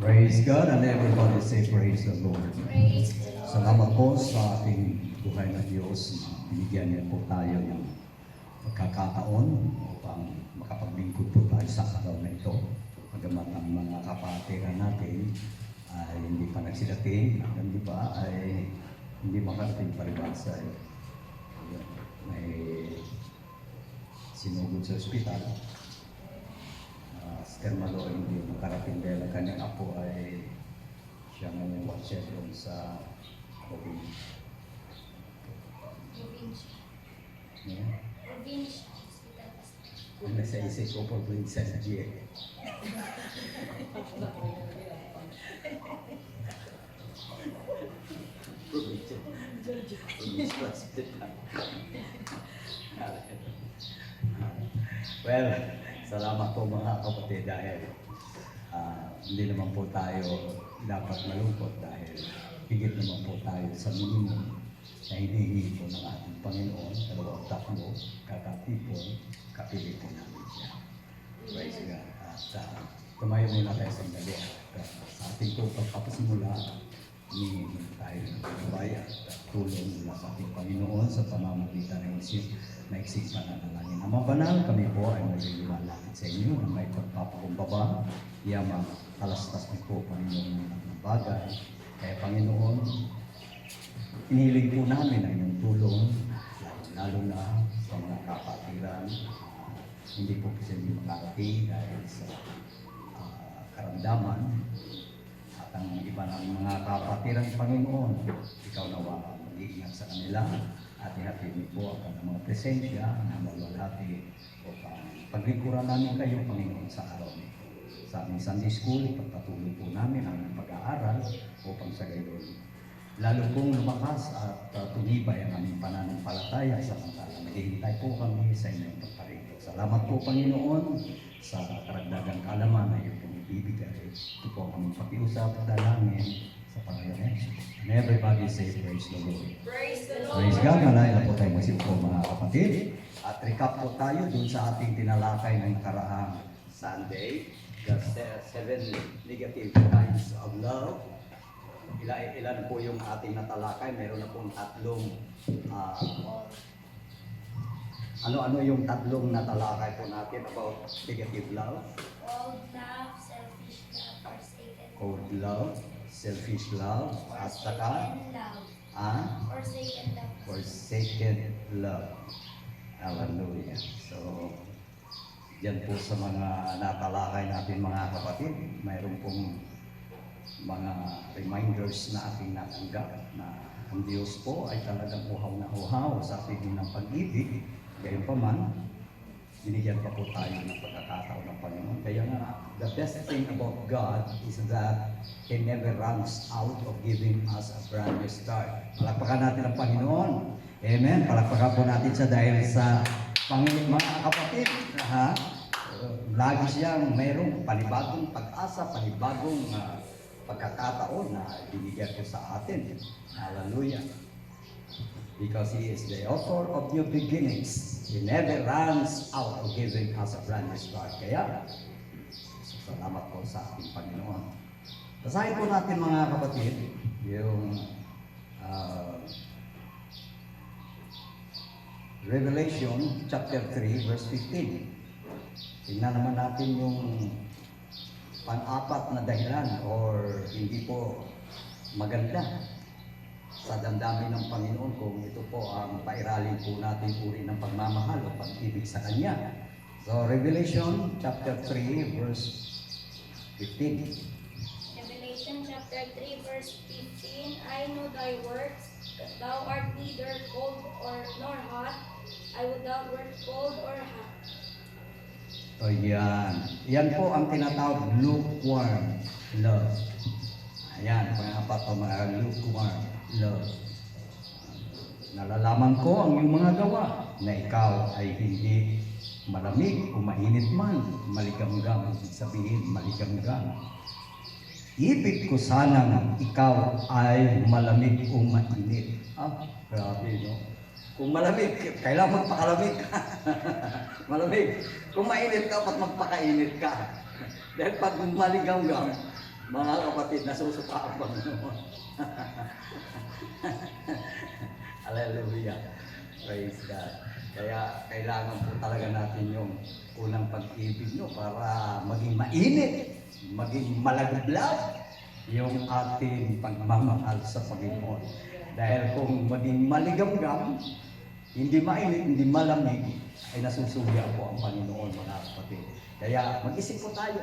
Praise God and everybody say praise the Lord. Praise the Lord. Salamat po sa ating buhay na Diyos. Binigyan niyo po tayo ng pagkakataon upang makapaglingkod po tayo sa araw na ito. Pagamat ang mga kapatiran natin ay hindi pa nagsidating, hindi pa ay hindi makarating paribasa. May sinugod sa ospital. Malo hindi makarating dahil ang kanyang apo ay siya ngayon watcher doon sa probinsya. Provincial Hospital. Ang nasa isip ko probinsya sa GA. Provincial Hospital. Well, salamat po mga kapatid dahil hindi naman po tayo dapat malungkot dahil higit naman po tayo sa minimum na hinihingi po ng ating Panginoon, dalawang tatlo, kakatipon, kapili po namin siya. Praise God. At tumayo muna tayo sa sandali at sa ating po pagpapasimula, hinihingi tayo ng pagbabayad at tulong mula sa ating Panginoon sa pamamagitan ng maiksing pananalangin. Ama banal, kami po ay magliliwanag sa inyo na may pagpapakumbaba, yamang talastas niyo po, Panginoon, ng bagay. Kaya Panginoon, inihiling po namin ang inyong tulong, lalo na sa mga kapatiran. Hindi po kasi hindi makarating dahil sa karamdaman at ang iba ng mga kapatiran, Panginoon, ikaw nawa mag-iingat sa kanila. At ihatid niyo po ang kanyang mga presensya na magwalhati upang paglikuran namin kayo, Panginoon, sa araw nito. Sa aming Sunday School, ipagpatuloy po namin ang pag-aaral upang sa gayon lalo pong lumakas at tumibay ang aming pananampalataya sa pagkala. Naghihintay po kami sa inyong pagparito. Salamat po, Panginoon, sa karagdagang kaalaman na iyong pong ibibigay. Ito po ang aming pakiusap at dalangin sa Panginoon Jesus. And everybody say praise the Lord. Praise the Lord. Praise God. Malaya po tayo magsimpo mga kapatid. At recap po tayo dun sa ating tinalakay ng nakaraang Sunday. The 7 negative kinds of love. Ilan po yung ating natalakay? Meron na pong tatlong ano yung tatlong natalakay po natin about negative love? Cold love, selfish love, forsaken love. Cold love, selfish love, at saka Forsaken love. forsaken love. Hallelujah. So, yan po sa mga natalakay natin mga kapatid. Mayroon pong mga reminders na ating natanggap na ang Diyos po ay talagang uhaw na uhaw sa ating ng pag-ibig. Gayunpaman, binigyan pa po tayo ng pagkakataon ng Panginoon. Kaya nga, the best thing about God is that He never runs out of giving us a brand new start. Palakpakan natin ang Panginoon. Amen. Palakpakan po natin siya dahil sa Panginoon, mga kapatid. Lagi siyang mayroong panibagong pag-asa, panibagong pagkakataon na binigyan ko sa atin. Hallelujah. Because He is the author of new beginnings. He never runs out of giving us a brand new start. Kaya, salamat po sa ating Panginoon. Basahin po natin mga kapatid, yung Revelation chapter 3 verse 15. Tingnan naman natin yung pang-apat na dahilan or hindi po maganda sa damdamin ng Panginoon kung ito po ang pairalin po natin uri ng pagmamahal o pag-ibig sa Kanya. So, Revelation chapter 3 verse 15. Revelation chapter 3 verse 15. I know thy works, that thou art neither cold nor hot. I would thou wert cold or hot. So, yan. Yan po ang tinatawag lukewarm love. Ayan, pang-apat o mga lukewarm love. Nalalaman ko ang iyong mga gawa na ikaw ay hindi malamig o mainit man. Maligamgam, ibig sabihin maligamgam. Ibig ko sana na ikaw ay malamig o mainit. Grabe, no? Kung malamig, kailangan magpakalamig ka. Malamig. Kung mainit ka, dapat magpakainit ka. Dahil pag maligaw-gaw, Mga kapatid, nasusuka ang Panginoon. Hallelujah. Praise God. Kaya kailangan po talaga natin yung unang pag-ibig nyo para maging mainit, maging malagblab yung ating pagmamahal sa Panginoon. Dahil kung maging maligamgam, hindi mainit, hindi malamig, ay nasusuya po ang Panginoon, mga kapatid. Kaya mag-isip po tayo.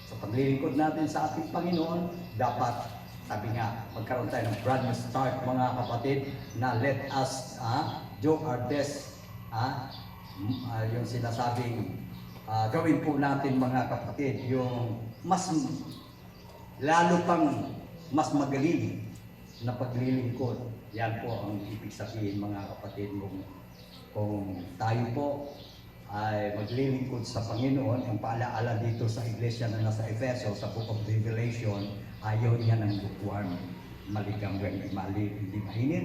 Sa paglilingkod natin sa ating Panginoon, dapat, sabi nga, magkaroon tayo ng brand new start, mga kapatid, na let us do our best. Yung sinasabing, gawin po natin, mga kapatid, yung mas, lalo pang mas magaling na paglilingkod. Yan po ang ibig sabihin, mga kapatid, kung tayo po ay maglilingkod sa Panginoon. Ang paalaala dito sa iglesia na nasa Efeso, sa Book of Revelation, ayaw niya ng lukewarm, maligamgam, hindi mainit,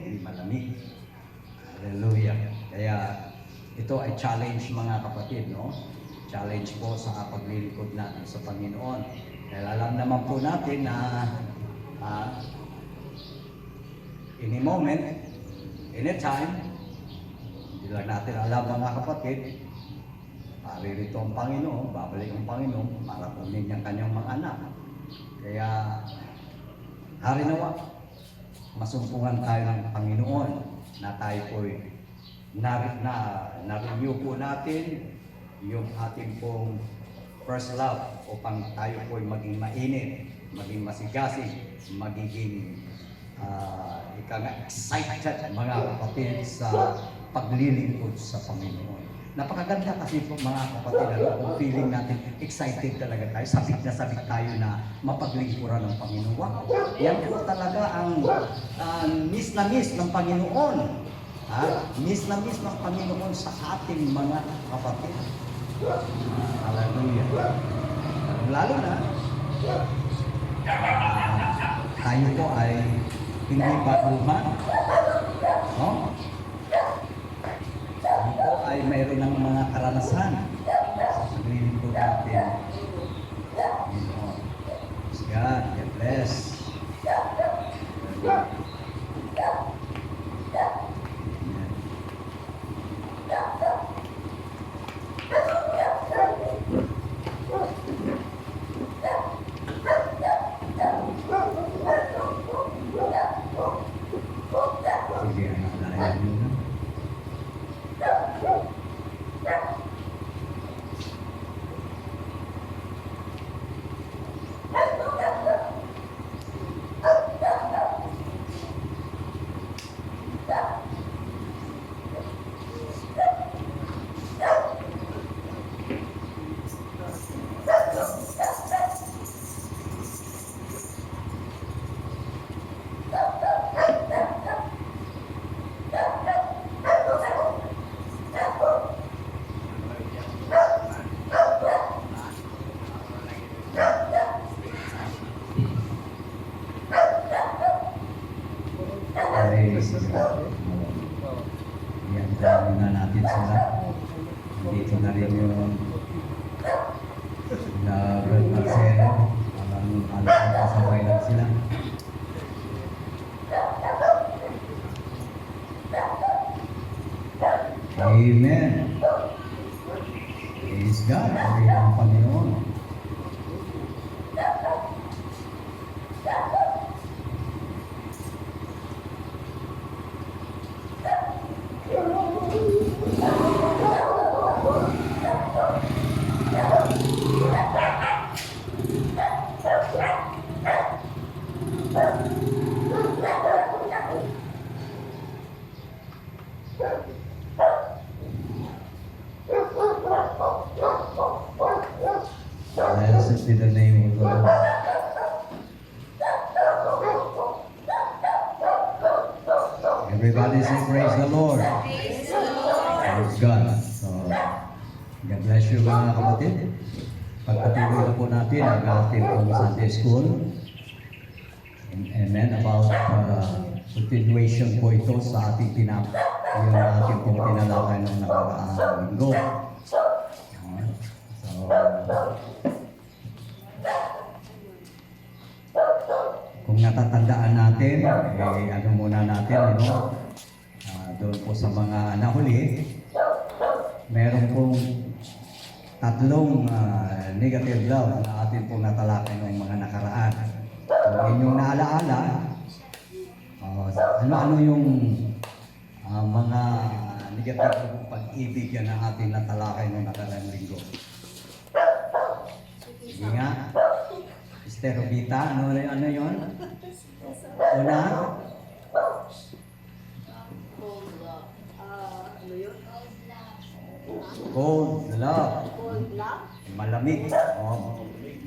hindi malamig. Hallelujah. Kaya ito ay challenge, mga kapatid, no? Challenge po sa paglilingkod natin sa Panginoon. Dahil alam naman po natin na in a moment, in a time, hindi lang natin alam, mga kapatid, paririto ang Panginoon, babalik ang Panginoon, marapunin niyang kanyang mga anak. Kaya, harinawa, masumpungan tayo ng Panginoon na tayo po'y na-renew po natin yung ating pong first love upang tayo po'y maging mainit, maging masigasig, magiging excited, mga kapatid, sa paglilingkod sa Panginoon. Napakaganda kasi po, mga kapatid, kung feeling natin excited talaga tayo, sabik na sabik tayo na mapaglingkuran ng Panginoon. Yan po talaga ang miss na miss ng Panginoon. Miss na miss ng Panginoon sa ating mga kapatid. Hallelujah. Lalo na, tayo po ay hindi baguhan. No? Tayo po ay mayroon ng mga karanasan sa paglilingkod natin. God bless. Sige, anak, layan nyo na. Yan, dami na natin sila. Dito na rin yung Brad Marcelo. Alam kasabay lang sila. Amen. Praise God. Pagay ang Panginoon. Blessed be the name of the Lord. Everybody say praise the Lord. Praise God. So, God bless you, mga kapatid. Pagpatuloy na po natin ang ating pong Sunday School. Amen. About continuation po ito sa ating yung ating pong tinalakay ng nakaraang linggo. So, ano muna natin, ano, doon po sa mga nahuli, meron pong tatlong negative love na atin pong natalakay ng mga nakaraan. Kung inyong naalaala, ano-ano yung mga negative pag-ibig na ating natalakay ng nakaraang linggo. Sige nga, Sister Robita, ano yun? Una? Ano yun? Cold love. Cold love? Malamig.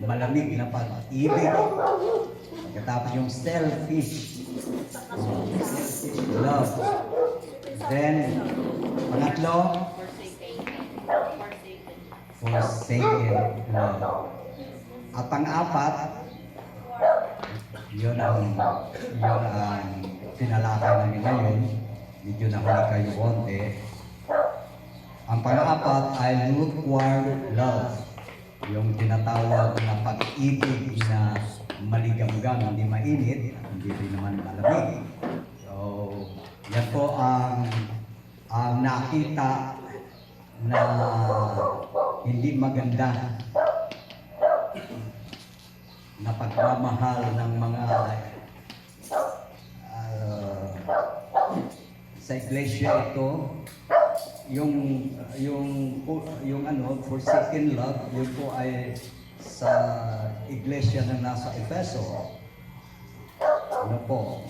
Malamig na pag-ibig. Pagkatapos yung selfish. Selfish love. Then, pangatlo, forsaken love. At pang-apat, yun ang tinalakay namin ngayon. Medyo nahuli kayo konti. Ang pang-apat ay lukewarm love. Yung tinatawag na pag-ibig na maligamgam, hindi mainit, hindi rin naman malamig. So, yan po ang nakita na hindi maganda na pagmamahal ng mga sa iglesia ito, yung forsaken love, yun po ay sa iglesia na nasa Efeso. Ano po?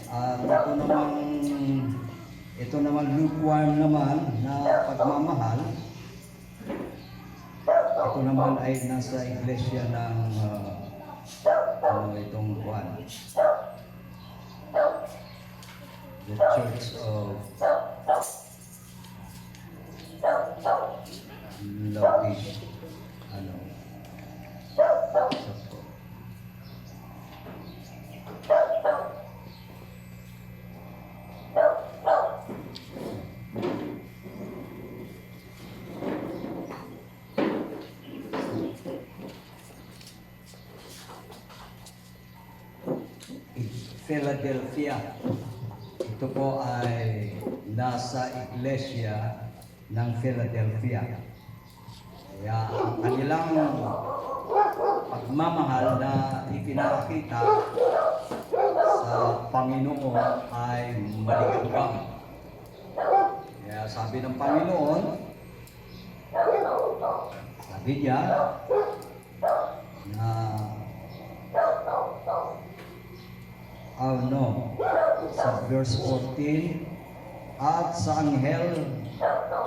Ito naman lukewarm naman na pagmamahal. Ito naman ay nasa iglesia ng itong Juan. The Church of Laodicea. Philadelphia. Ito po ay nasa iglesia ng Philadelphia. Kaya ang kanilang pagmamahal na ipinakita sa Panginoon ay maligamgam. Kaya sabi ng Panginoon, sabi niya na sa verse 14, at sa anghel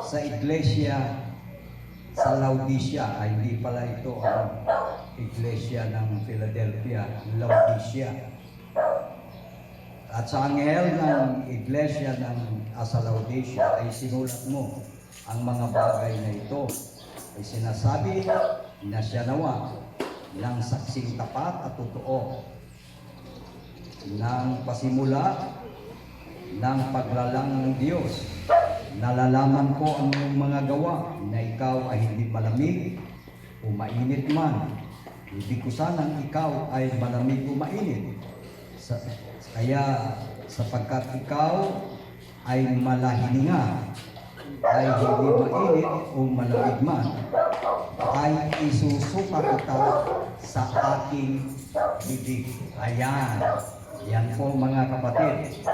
sa iglesia sa Laodicea, ay hindi pala ito ang iglesia ng Philadelphia, Laodicea. At sa anghel ng iglesia sa Laodicea ay sinulat mo ang mga bagay na ito. Ay sinasabi na siya nawa ng saksing tapat at totoo ng pasimula ng paglalang ng Diyos. Nalalaman ko ang iyong mga gawa, na ikaw ay hindi malamig o mainit man. Ibig ko sanang ikaw ay malamig o mainit. Kaya sapagkat ikaw ay malahininga, ay hindi mainit o malamig man, ay isusuka kita sa aking bibig. Ayan. Yan po mga kapatid.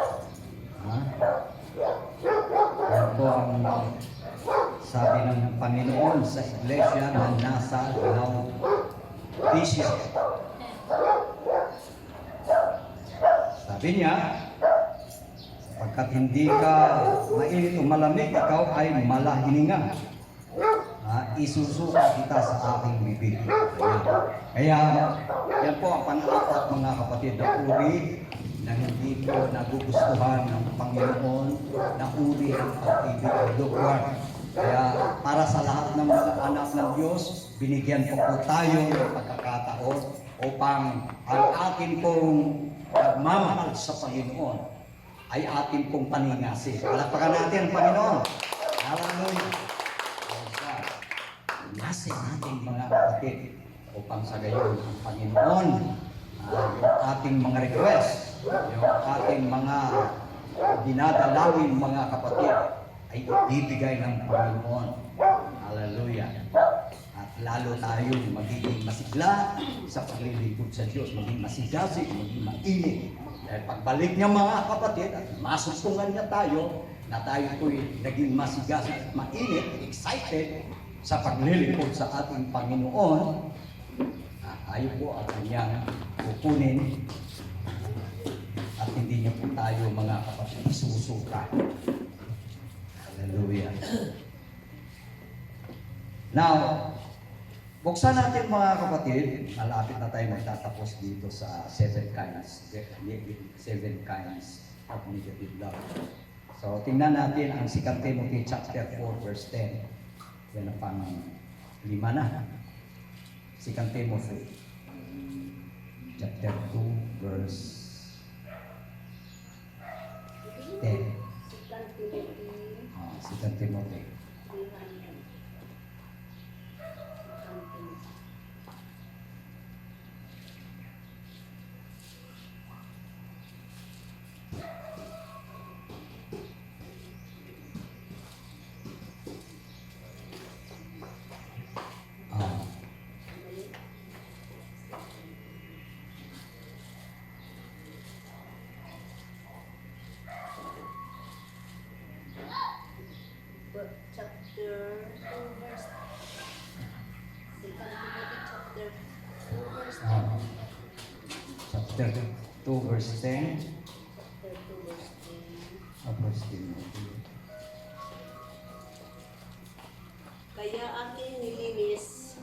Yan po ang sabi ng Panginoon sa iglesia na nasa Laodicea. Sabi niya, sapagkat hindi ka mainit o malamig, ikaw ay malahininga. Isusuka kita sa aking bibig. Kaya yan po ang pang-apat mga kapatid, na uri na hindi po nagugustuhan ng Panginoon, na uri ang pag-ibig ng lukewarm. Kaya para sa lahat ng mga anak ng Diyos, binigyan po tayo ng pagkakataon upang ang ating pong pagmamahal sa Panginoon ay ating pong paningasin. Palakpakan natin ang Panginoon. Hallelujah. Nasin natin mga kapatid upang sa gayon ang Panginoon yung ating mga request yung ating mga dinadalawin mga kapatid ay ibibigay ng Panginoon. Hallelujah. At lalo tayong magiging masigla sa paglilingkod sa Diyos, maging masigasig, maging mainit. Dahil pagbalik niya mga kapatid at masusungan niya tayo, na tayo po'y naging masigasig at mainit, excited sa paglilingkod sa ating Panginoon, tayo po ang kanyang kukunin at hindi niya po tayo mga kapatid isusuka. Hallelujah. Now, buksan natin mga kapatid, malapit na tayo magtatapos dito sa 7 kinds of negative love. So, tingnan natin ang 2 Timothy chapter 4 verse 10. Yan ang pang 5 na. 2 Timothy chapter 2 verse 10. 2 Timothy. Chapter 2 verse 2 verse Chapter 2 verse 10. chapter 2 verse 10. Verse Timothy. Kaya aking nilinis,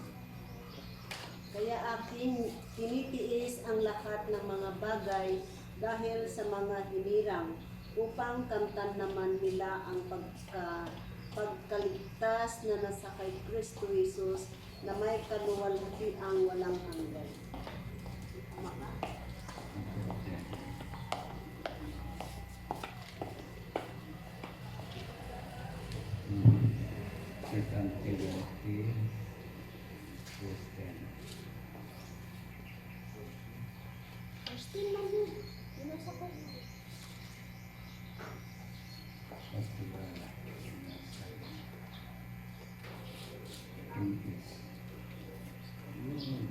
kaya aking tinitiis ang lahat ng mga bagay dahil sa mga hinirang, upang kamtan naman nila ang pagkaligtas na nasa kay Kristo Jesus na may kaluwalhatiang walang hanggan. Tama ba? Second Timothy 2:10. verse 10 lang yun. Binasa ko.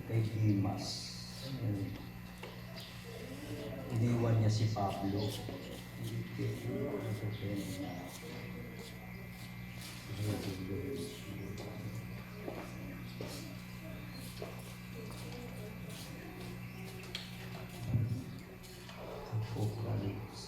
Kay Dimas. Iniwan niya si Pablo. Apocalypse.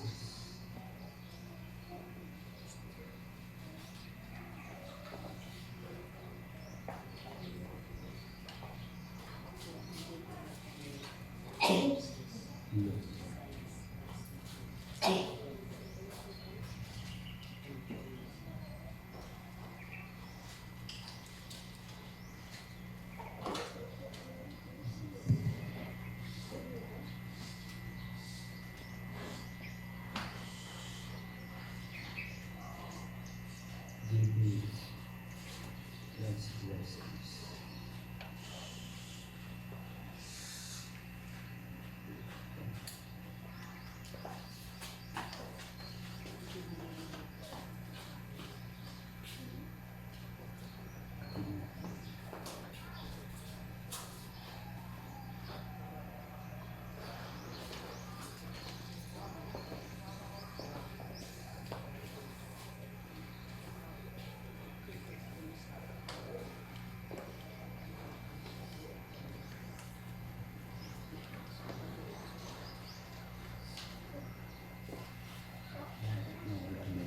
Blessings.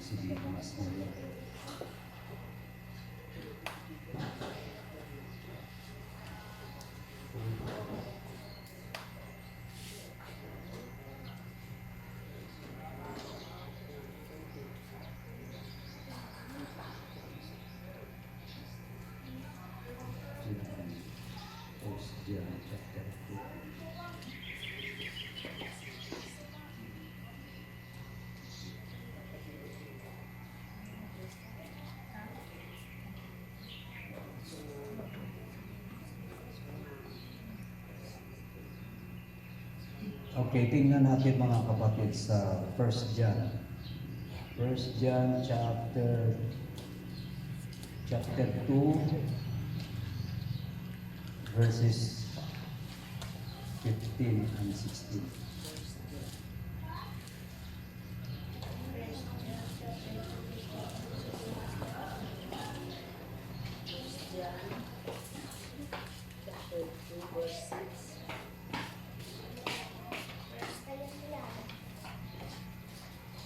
Si Dimas nila. First John chapter 2. Okay, tingnan natin mga kapatid sa 1 John. 1 John chapter 2 verses 15 and 16. Chapter 2, verse 6.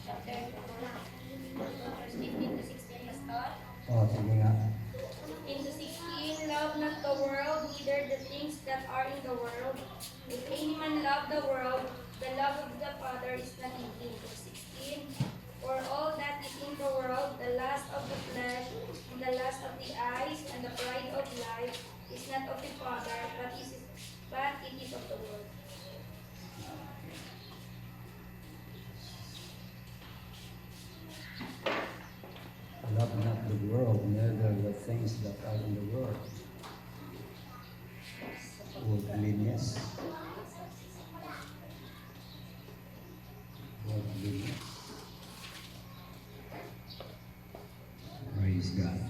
Chapter 2, verse 15 to 16, Pastor. Oh, sige nga. Into 16, love not the world, neither the things that are in the world. If any man love the world, the love of the Father is not in him. Verse 16, for all that is in the world, the lust of the flesh, and the lust of the eyes, and the pride of life, is not of the Father, but it is of the world. Love not the world, neither the things that are in the world. Worldliness. Worldliness. Praise God.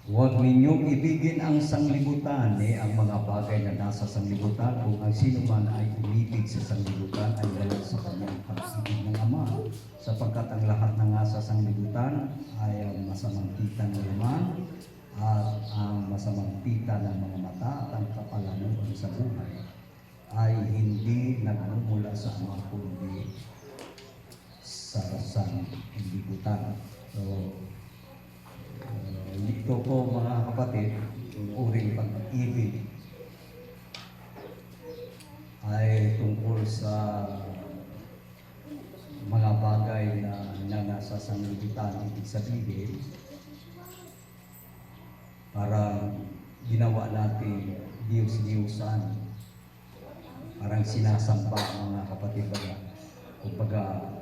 Huwag ninyong ibigin ang sanglibutan, ang mga bagay na nasa sanglibutan, kung ang sino man ay umibig sa sanglibutan ay wala sa kanyang pag-ibig ng Ama. Sapagkat ang lahat na nga sa sanglibutan ay ang masamang pita ng laman at ang masamang pita ng mga mata at ang kapalanuan sa buhay ay hindi nagmumula sa Ama kundi sa sanglibutan. So, ito po mga kapatid, yung uring pag-ibig ay tungkol sa mga bagay na nasa sanglibutan. Ibig sabihin, parang ginawa natin Diyos-Diyosan, parang sinasamba mga kapatid. Kumbaga,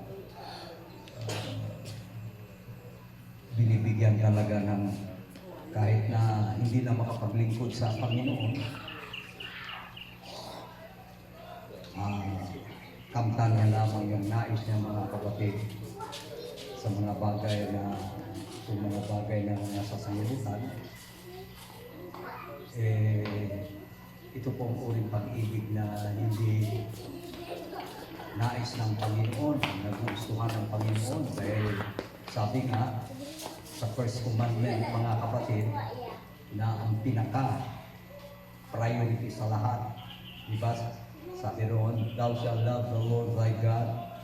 binibigyan talaga ng kahit na hindi na makapaglingkod sa Panginoon, kamtan niya lamang yung nais niya mga kapatid sa mga bagay na nasa sanglibutan. Ito pong uring pag-ibig na hindi nais ng Panginoon, nagustuhan ng Panginoon, dahil sabi nga sa first commandment mga kapatid na ang pinaka priority sa lahat, diba? Sabi roon, thou shalt love the Lord thy God.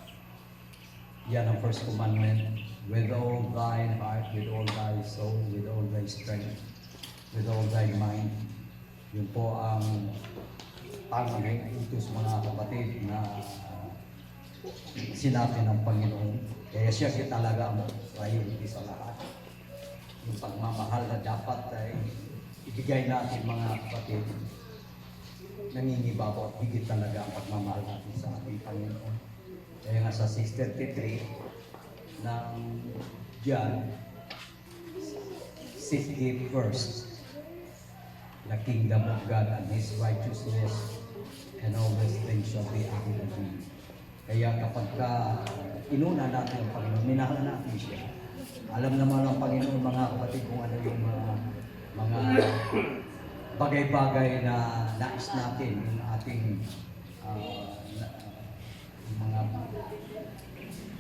Yan ang first commandment, with all thine heart, with all thy soul, with all thy strength, with all thy mind. Yun po ang pangaling utos mga kapatid na sinabi ng Panginoon. Kaya siya talaga ang priority sa lahat. Yung pagmamahal na dapat ay ibigay natin mga kapatid, nangingibabaw at higit talaga ang pagmamahal natin sa ating Panginoon. Kaya nga sa 6:33 ng John, seek ye first the kingdom of God and His righteousness, and all these things shall be added unto you. Kaya kapag inuna natin ang Panginoon, minahal natin siya. Alam naman ng Panginoon mga kapatid kung ano yung mga bagay-bagay na nais natin, yung ating mga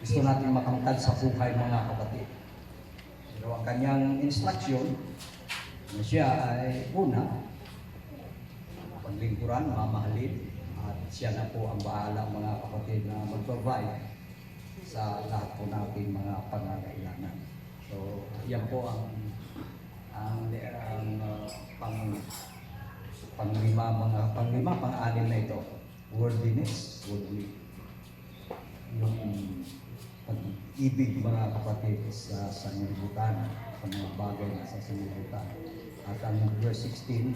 gusto natin makamtan sa buhay mga kapatid. Pero ang kanyang instruction na siya ay una, paglingkuran, mamahalin, at siya na po ang bahala mga kapatid na mag-provide sa lahat po natin mga pangangailangan. So, yan po ang pang-anim na ito, worldliness, worldly. Yung pag-ibig mga kapatid sa sanglibutan, sa mga bagay na sa sanglibutan. At ang verse 16,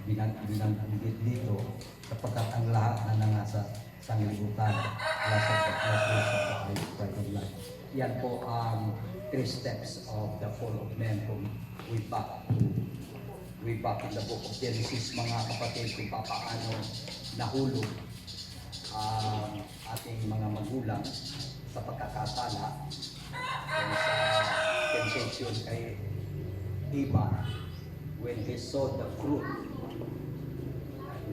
binanggit dito, kapagkat ang lahat na nangasa sanglibutan, last of the pride of life. Yan po ang 3 steps of the fall of man from way back to way back in the book of Genesis, mga kapatid, kung paano nahulog ang ating mga magulang sa pagkakasala kung sa temptation kay Eva when he saw the fruit.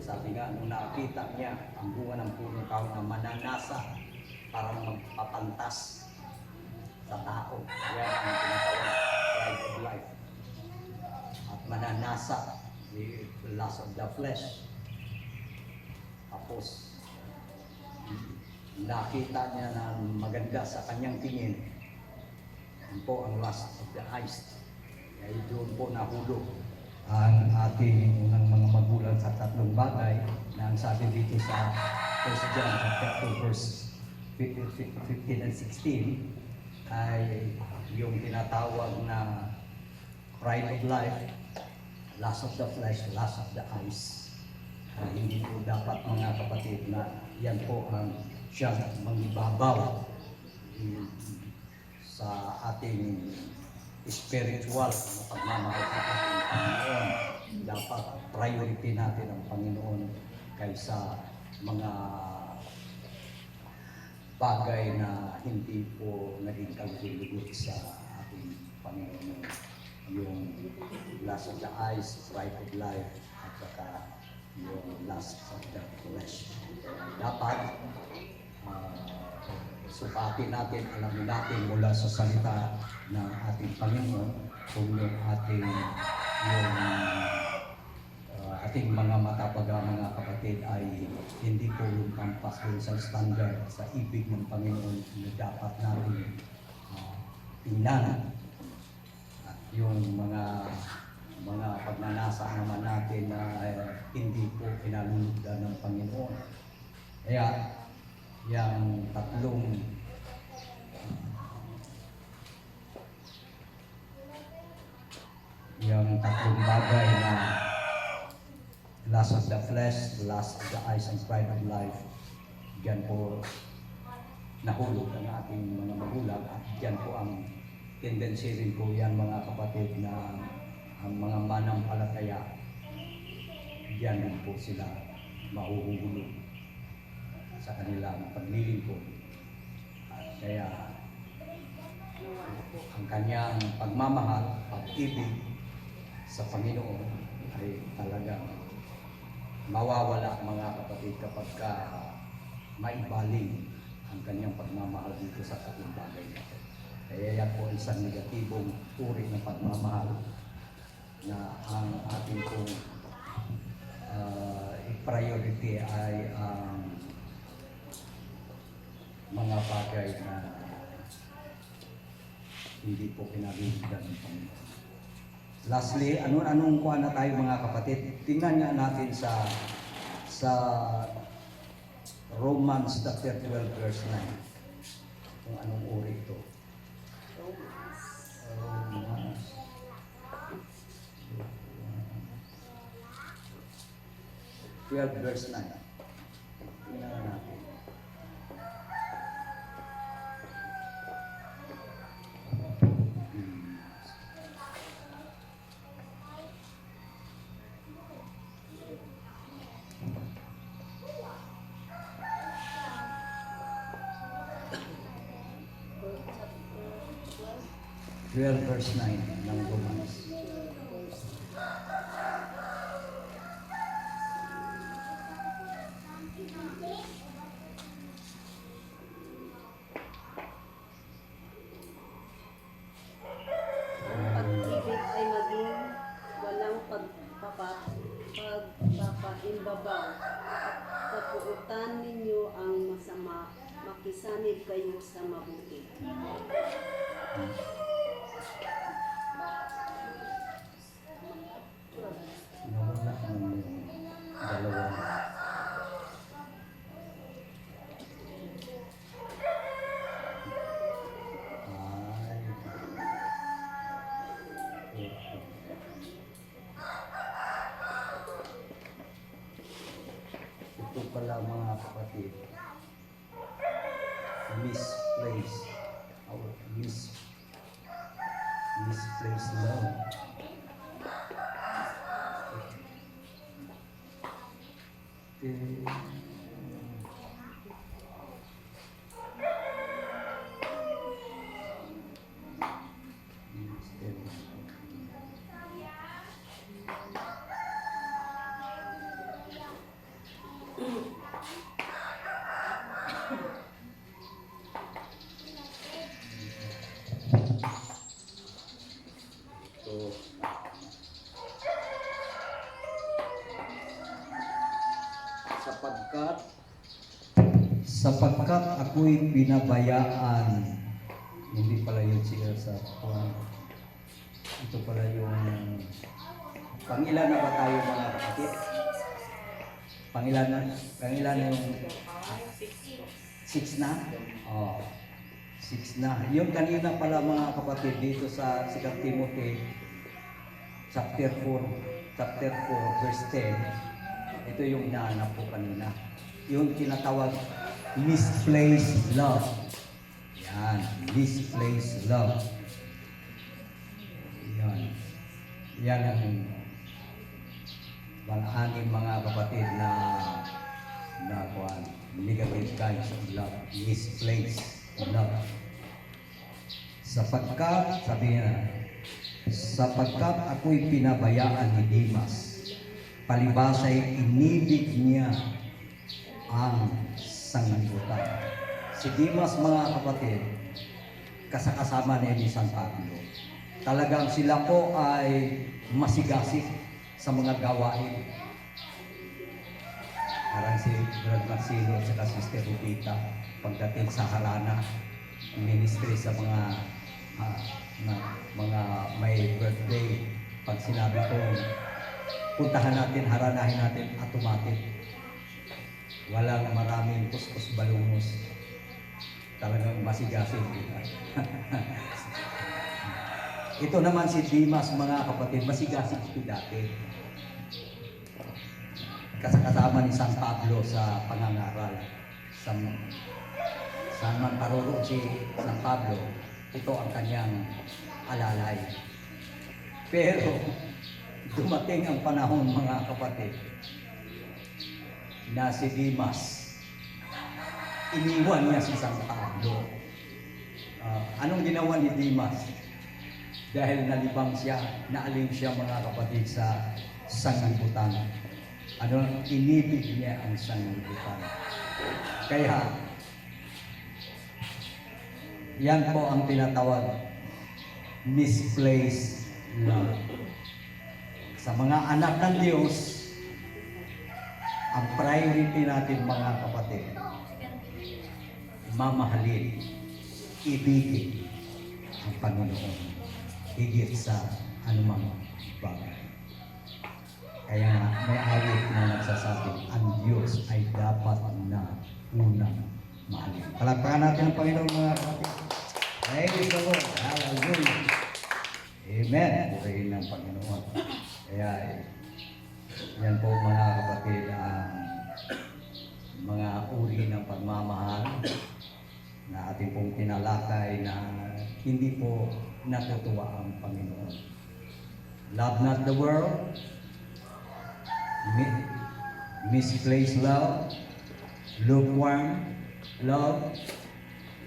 Sabi nga, nung nakita niya ang bunga ng punong kahoy na mananasa para magpapantas sa tao. Yan ang tinatawag pride of life. At mananasa, the lust of the flesh. Tapos, nakita niya na maganda sa kanyang tingin. Yun po ang lust of the eyes. Kaya doon po nahulog ang ating unang mga magulang sa tatlong bagay na ang sabi dito sa 1 John chapter 2 verse 15 and 16 ay yung tinatawag na pride of life, lust of the flesh, lust of the eyes. Hindi po dapat mga kapatid na yan po ang siyang mangibabaw sa ating spiritual na pagmamahal sa ating Panginoon. Dapat priority natin ang Panginoon kaysa mga bagay na hindi po naging kalulugot sa ating Panginoon. Yung lust of the eyes, pride of life, at saka yung lust of the flesh. Dapat sukatin natin, alamin natin mula sa salita ng ating Panginoon kung yung ating mga matapaga mga kapatid ay hindi po lumampas doon sa standard sa ibig ng Panginoon na dapat natin tingnan. At yung mga pagnanasa naman natin na hindi po pinalulugdan ng Panginoon. Kaya yung tatlong bagay na lust of the flesh, lust of the eyes, and pride of life, diyan po nahulog ang ating mga magulang at diyan po ang tendency rin po yan mga kapatid na ang mga manampalataya, diyan rin po sila mahuhulog sa kanilang paglilingkod. At kaya ang kanyang pagmamahal, pag-ibig sa Panginoon ay talagang mawawala mga kapatid kapag maibaling ang kanyang pagmamahal dito sa tatlong bagay natin. Kaya yan po isang negatibong uri ng pagmamahal na ang ating pong priority ay ang mga bagay na hindi po pinabibigyan ng Panginoon. Lastly, anong kuha na tayo mga kapatid? Tingnan nga natin sa Romans chapter 12 verse 9. Kung anong uri ito. Romans 12 verse 9. Tingnan natin. Verse 9 ng Romans. Pag-ibig ay maging walang pagpapaimbabaw at kapuutan ninyo ang masama, makisanib kayo sa mabuti. Nawala ang dalawa. Ito pala mga kapatid, misplaced misplaced love. So, sapagkat ako'y pinabayaan, hindi pala yun siya sa ito pala yung pangilan na ba tayo mga kapatid? Pangilan na yung 6 na? Oh, 6 na. Yung kanina pala mga kapatid dito sa 2 Timothy chapter 4 verse 10. Ito yung hinahanap ko kanina. Yung tinatawag misplaced love. Yan, misplaced love. Yan. Yan ang aning mga kapatid na negative kinds of love, misplaced love. Sapagkat ako'y pinabayaan ni Demas, palibasa'y inibig niya ang sanglibutan. Si Demas mga kapatid, kasakasama ni San Pablo. Talagang sila po ay masigasig sa mga gawain. Parang si Brad Marcelo at saka Sister Rubita pagdating sa harana, ministry sa mga may birthday. Pag sinabi ko, puntahan natin, haranahin natin, automatic. Walang maraming kuskus balungos. Talagang masigasig. Ito naman si Demas mga kapatid, masigasig ito dati. Kasama ni San Pablo sa pangangaral. Saan man paruro si San Pablo, ito ang kanyang alalay. Pero dumating ang panahon mga kapatid na si Demas, iniwan niya si San Pablo. Anong ginawa ni Demas? Dahil nalibang siya, naalim siya mga kapatid sa sanglibutan. Inibig niya ang sanglibutan. Kaya, yan po ang tinatawag misplaced love. Sa mga anak ng Diyos, ang priority natin mga kapatid, mamahalin, ibigin ang Panginoon higit sa anumang bagay. Kaya may awit na nagsasabi, ang Diyos ay dapat na unang mahalin. Palagpakan natin ang Panginoon mga kapatid. Praise the Lord. Hallelujah. Amen. Purihin ng Panginoon. Kaya yan po mga kapatid ang mga uri ng pagmamahal na ating pong tinalakay na hindi po natutuwa ang Panginoon. Love not the world, misplaced love, lukewarm love,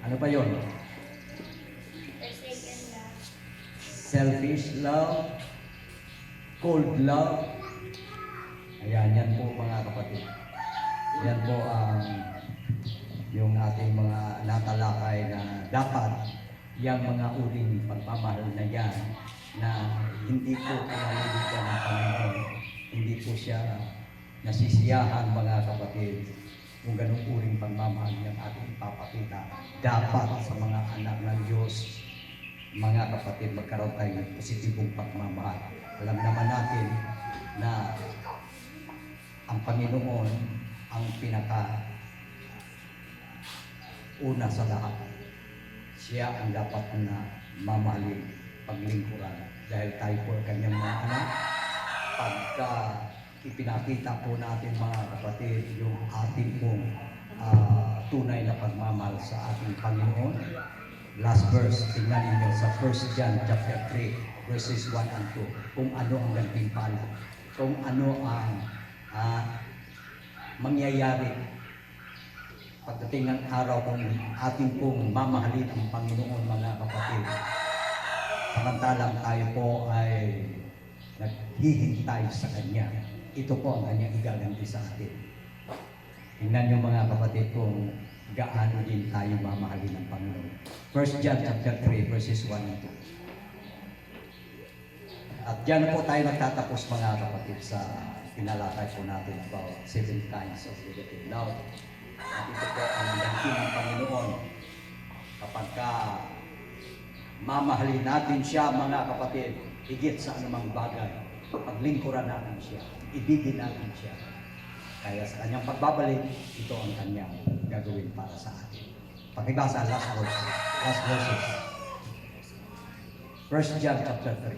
ano pa yun? Forsaken love. Selfish love, cold love. Ayan, yan po mga kapatid. Yan po ang yung ating mga natalakay na dapat yung mga uling pagmamahal na yan na hindi po pinalibigyan ng Panginoon, hindi po siya nasisiyahan mga kapatid kung ganung uling pagmamahal yung ating ipapakita. Dapat sa mga anak ng Diyos, mga kapatid, magkaroon tayo ng positibong pagmamahal. Alam naman natin na ang Panginoon ang una sa lahat. Siya ang dapat na mamahalin, paglingkuran. Dahil tayo po kanyang mga anak, pagka ipinakita po natin mga kapatid yung ating pong tunay na pagmamahal sa ating Panginoon. Last verse, tingnan ninyo sa 1 John chapter 3, verses 1 and 2. Kung ano ang gantimpala, kung ano ang mangyayari pagdating ng araw kung ating pong mamahalin ang Panginoon, mga kapatid. Samantalang tayo po ay naghihintay sa Kanya. Ito po ang Kanyang igaganti sa atin. Tingnan niyo mga kapatid kung gaano din tayo mamahalin ng Panginoon. 1 John chapter 3 verses 1 and 2. At diyan po tayo nagtatapos mga kapatid sa pinalakay po natin about 7 kinds of negative love. At ito po ang ganti ng Panginoon kapag mamahalin natin siya mga kapatid, higit sa anumang bagay, paglingkuran natin siya, ibigin natin siya. Kaya sa kanyang pagbabalik, ito ang kanyang gagawin para sa atin. Pakibasa, last verses. 1 John chapter 3.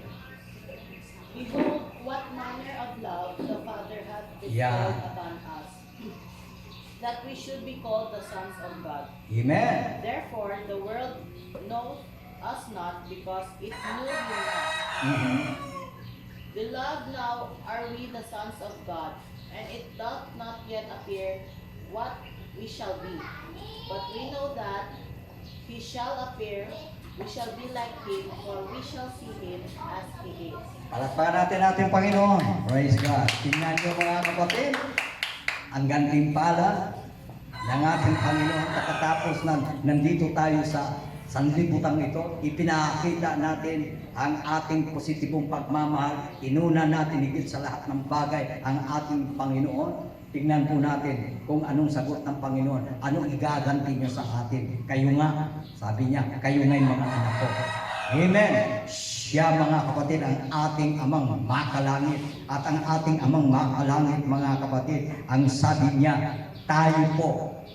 Behold, what manner of love the Father hath bestowed Yeah. upon us, that we should be called the sons of God. Amen. Therefore, the world knoweth us not, because it knew him not. Mhm. Beloved, now are we the sons of God, and it doth not yet appear what we shall be. But we know that he shall appear, we shall be like him, for we shall see him as he is. Palakpakan natin ating Panginoon. Praise God. Tingnan niyo mga kapatid, ang gantimpala ng ating Panginoon pagkatapos na nandito tayo sa sanlibutan ito, ipinakita natin ang ating positibong pagmamahal. Inuna natin higit sa lahat ng bagay ang ating Panginoon. Tingnan po natin kung anong sagot ng Panginoon, anong igaganti niya sa atin. Kayo nga, sabi niya, kayo nga'y mga anak ko. Amen. Siya mga kapatid ang ating amang makalangit. At ang ating amang makalangit mga kapatid, ang sabi niya, tayo po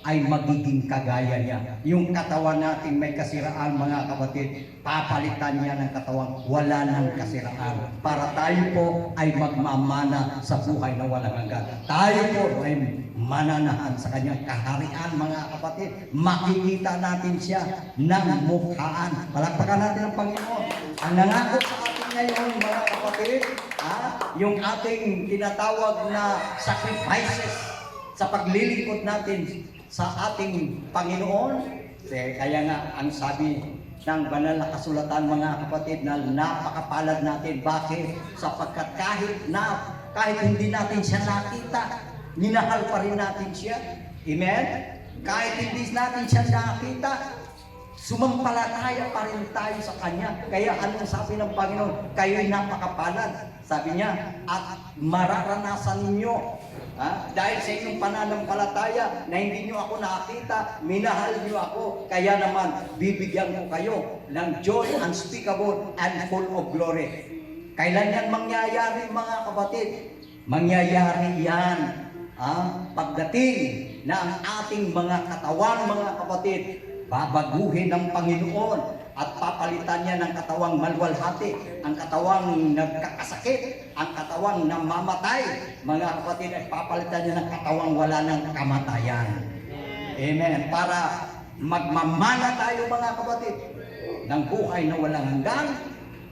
ay magiging kagaya niya. Yung katawan natin may kasiraan mga kapatid, papalitan niya ng katawang wala ng kasiraan. Para tayo po ay magmamana sa buhay na walang hanggan. Tayo po ay mananahan sa kanyang kaharian mga kapatid. Makikita natin siya ng mukhaan. Palakpakan natin ang Panginoon. Ang nangako sa atin ngayon mga kapatid, yung ating tinatawag na sacrifices sa paglilingkod natin sa ating Panginoon. Kaya nga ang sabi ng banal na kasulatan mga kapatid na napakapalad natin. Bakit? Sapagkat kahit hindi natin siya nakita, minahal pa rin natin siya. Amen? Kahit hindi natin siya nakita, sumampalataya pa rin tayo sa Kanya. Kaya anong sabi ng Panginoon? Kayo'y napakapalad. Sabi niya, at mararanasan ninyo dahil sa inyong pananampalataya na hindi nyo ako nakita, minahal nyo ako, kaya naman bibigyan ko kayo ng joy unspeakable and full of glory. Kailan yan mangyayari mga kapatid? Mangyayari yan pagdating na ang ating mga katawan mga kapatid, babaguhin ng Panginoon at papalitan niya ng katawang malwalhati, ang katawang nagkakasakit, ang katawang namamatay. Mga kapatid, ay papalitan niya ng katawang wala ng kamatayan. Amen. Para magmamana tayo mga kapatid ng buhay na walang hanggan.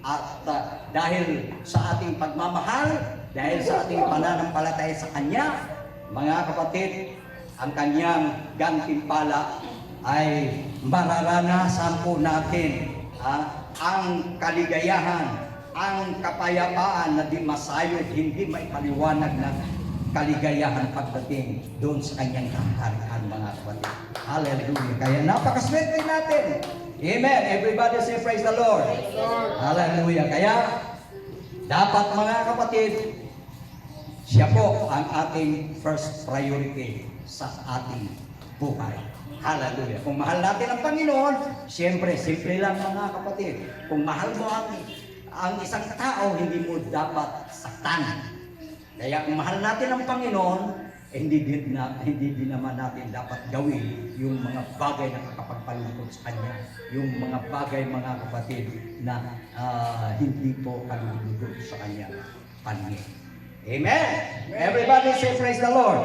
At dahil sa ating pagmamahal, dahil sa ating pananampalataya sa Kanya, mga kapatid, ang Kanyang gantimpala ay mararanasan po natin ang kaligayahan, ang kapayapaan na di masayod, hindi may paliwanag na kaligayahan pagdating doon sa kanyang kaharian mga kapatid. Hallelujah. Kaya napakaswerte natin. Amen. Everybody say praise the Lord. Hallelujah. Kaya dapat mga kapatid, siya po ang ating first priority sa ating buhay. Hallelujah. Kung mahal natin ang Panginoon, siyempre, simple lang mga kapatid. Kung mahal mo ang isang tao, hindi mo dapat saktan. Kaya kung mahal natin ang Panginoon, hindi din naman natin dapat gawin yung mga bagay na kakapagpalungkot sa Kanya. Yung mga bagay mga kapatid na hindi po kalulugod sa Kanya paningin. Amen. Everybody say praise the Lord.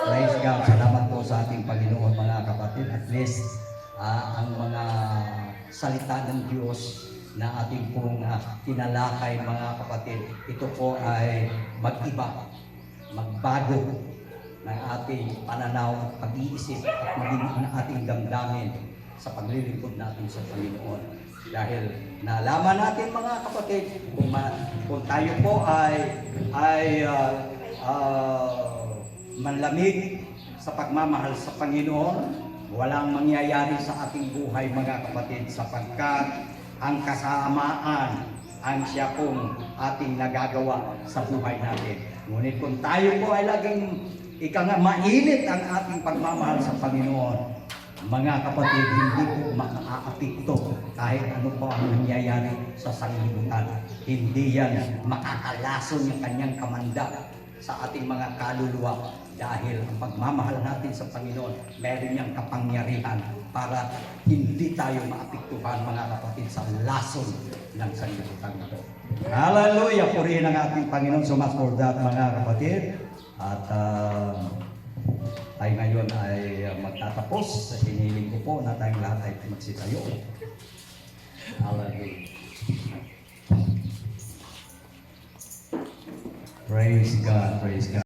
Praise God. Salamat po sa ating Panginoon mga kapatid. At least ang mga salita ng Diyos na ating pong tinalakay mga kapatid, ito po ay mag-iba, magbago ng ating pananaw at pag-iisip at maging ang ating damdamin sa paglilingkod natin sa Panginoon. Dahil nalaman natin mga kapatid, kung tayo po ay manlamig sa pagmamahal sa Panginoon, walang mangyayari sa ating buhay mga kapatid, sapagkat ang kasamaan ang siya pong ating nagagawa sa buhay natin. Ngunit kung tayo po ay laging mainit ang ating pagmamahal sa Panginoon, mga kapatid, hindi po makaapekto kahit ano po ang nangyayari sa sanglibutan. Hindi yan makakalason yung kanyang kamanda sa ating mga kaluluwa, dahil ang pagmamahal natin sa Panginoon, meron niyang kapangyarihan para hindi tayo maapektuhan mga kapatid sa lason ng sanglibutan ito. Hallelujah! Purihin ang ating Panginoon. So much for that mga kapatid. At tayo ngayon ay magtatapos sa hiniling ko po na tayong lahat ay magsitayo. Hallelujah. Praise God, praise God.